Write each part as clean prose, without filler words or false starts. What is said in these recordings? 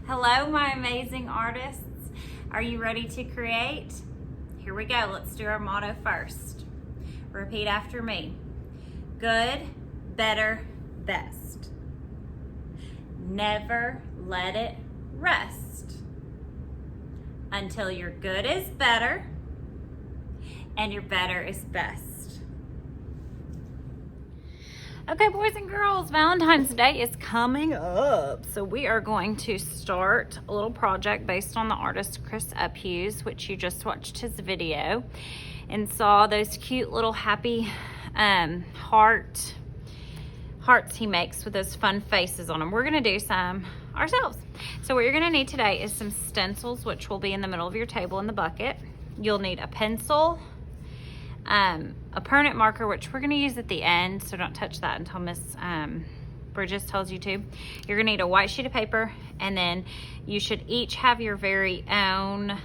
Hello, my amazing artists. Are you ready to create? Here we go. Let's do our motto first. Repeat after me. Good, better, best. Never let it rest until your good is better and your better is best. Okay, boys and girls, Valentine's Day is coming up. So we are going to start a little project based on the artist Chris Uphughes, which you just watched his video and saw those cute little happy hearts he makes with those fun faces on them. We're gonna do some ourselves. So what you're gonna need today is some stencils, which will be in the middle of your table in the bucket. You'll need a pencil, a permanent marker, which we're going to use at the end, so don't touch that until Miss Bridges tells you to. You're going to need a white sheet of paper, and then you should each have your very own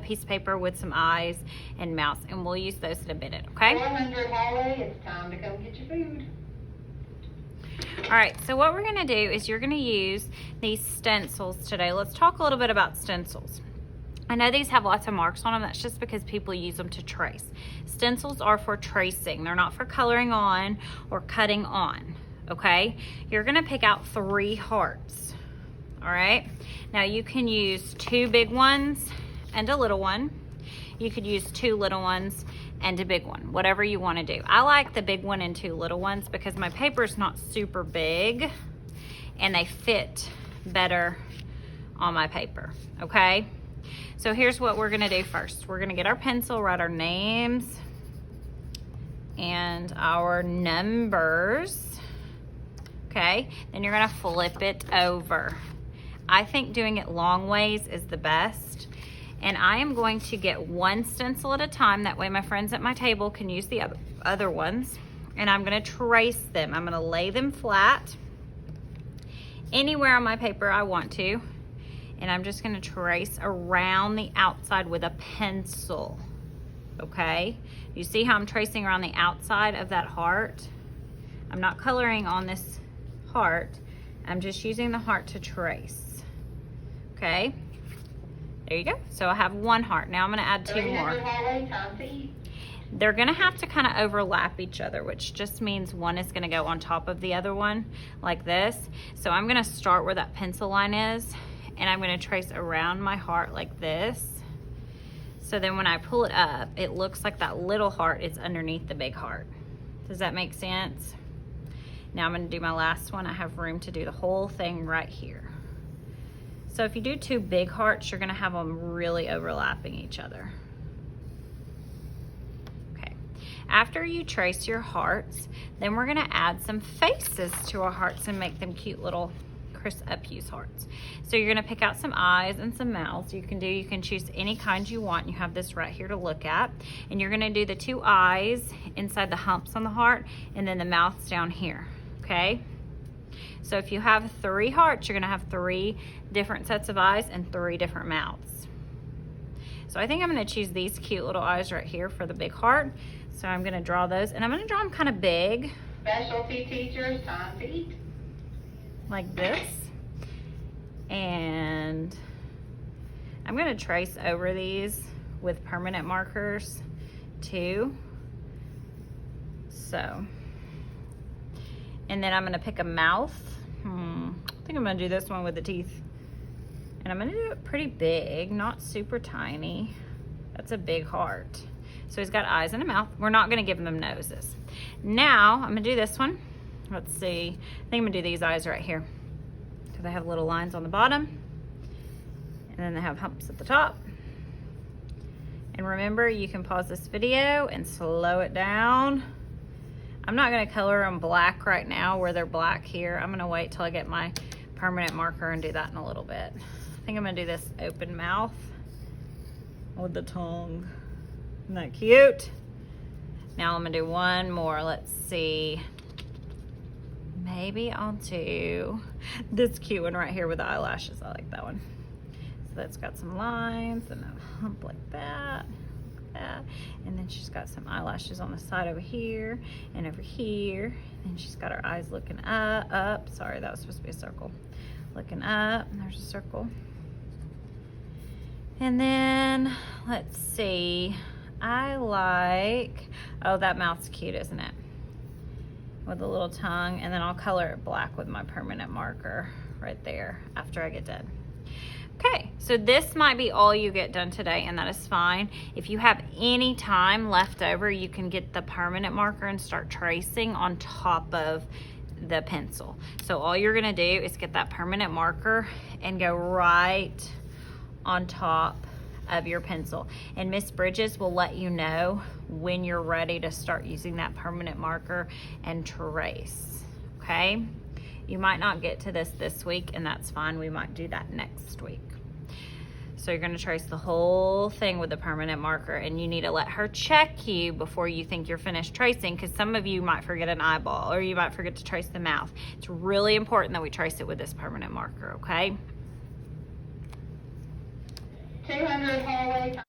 piece of paper with some eyes and mouths, and we'll use those in a minute, okay? 400 Holly, it's time to come get your food. All right, so what we're going to do is you're going to use these stencils today. Let's talk a little bit about stencils. I know these have lots of marks on them. That's just because people use them to trace. Stencils are for tracing. They're not for coloring on or cutting on, okay? You're gonna pick out 3 hearts, all right? Now you can use 2 big ones and a little one. You could use 2 little ones and a big one, whatever you wanna do. I like the big one and 2 little ones because my paper is not super big and they fit better on my paper, okay? So here's what we're gonna do first. We're gonna get our pencil, write our names and our numbers, okay? Then you're gonna flip it over. I think doing it long ways is the best. And I am going to get 1 stencil at a time. That way my friends at my table can use the other ones. And I'm gonna trace them. I'm gonna lay them flat anywhere on my paper I want to. And I'm just gonna trace around the outside with a pencil, okay? You see how I'm tracing around the outside of that heart? I'm not coloring on this heart. I'm just using the heart to trace, okay? There you go. So I have 1 heart. Now I'm gonna add 2 more. Holly, time to eat. They're gonna have to kind of overlap each other, which just means one is gonna go on top of the other one like this. So I'm gonna start where that pencil line is, and I'm gonna trace around my heart like this. So then when I pull it up, it looks like that little heart is underneath the big heart. Does that make sense? Now I'm gonna do my last one. I have room to do the whole thing right here. So if you do 2 big hearts, you're gonna have them really overlapping each other. Okay, after you trace your hearts, then we're gonna add some faces to our hearts and make them cute little Chris Uphughes hearts. So you're gonna pick out some eyes and some mouths. You can choose any kind you want. You have this right here to look at. And you're gonna do the 2 eyes inside the humps on the heart and then the mouths down here, okay? So if you have 3 hearts, you're gonna have 3 different sets of eyes and 3 different mouths. So I think I'm gonna choose these cute little eyes right here for the big heart. So I'm gonna draw those, and I'm gonna draw them kind of big. Specialty teachers, time to eat. Like this. And I'm gonna trace over these with permanent markers too. So, and then I'm gonna pick a mouth. I think I'm gonna do this one with the teeth. And I'm gonna do it pretty big, not super tiny. That's a big heart. So he's got eyes and a mouth. We're not gonna give them noses. Now, I'm gonna do this one. Let's see, I think I'm gonna do these eyes right here. So they have little lines on the bottom, and then they have humps at the top. And remember, you can pause this video and slow it down. I'm not gonna color them black right now where they're black here. I'm gonna wait till I get my permanent marker and do that in a little bit. I think I'm gonna do this open mouth with the tongue. Isn't that cute? Now I'm gonna do 1 more, let's see. Maybe I'll do this cute one right here with the eyelashes. I like that one. So that's got some lines and a hump like that. And then she's got some eyelashes on the side over here and over here. And she's got her eyes looking up. Sorry, that was supposed to be a circle. Looking up, there's a circle. And then, let's see, I like, oh, that mouth's cute, isn't it? With a little tongue, and then I'll color it black with my permanent marker right there after I get done. Okay, so this might be all you get done today, and that is fine. If you have any time left over, you can get the permanent marker and start tracing on top of the pencil. So all you're gonna do is get that permanent marker and go right on top of your pencil, and Miss Bridges will let you know when you're ready to start using that permanent marker and trace. Okay, you might not get to this week, and that's fine. We might do that next week. So you're going to trace the whole thing with the permanent marker, and you need to let her check you before you think you're finished tracing, because some of you might forget an eyeball, or you might forget to trace the mouth. It's really important that we trace it with this permanent marker, okay? 200 hallway.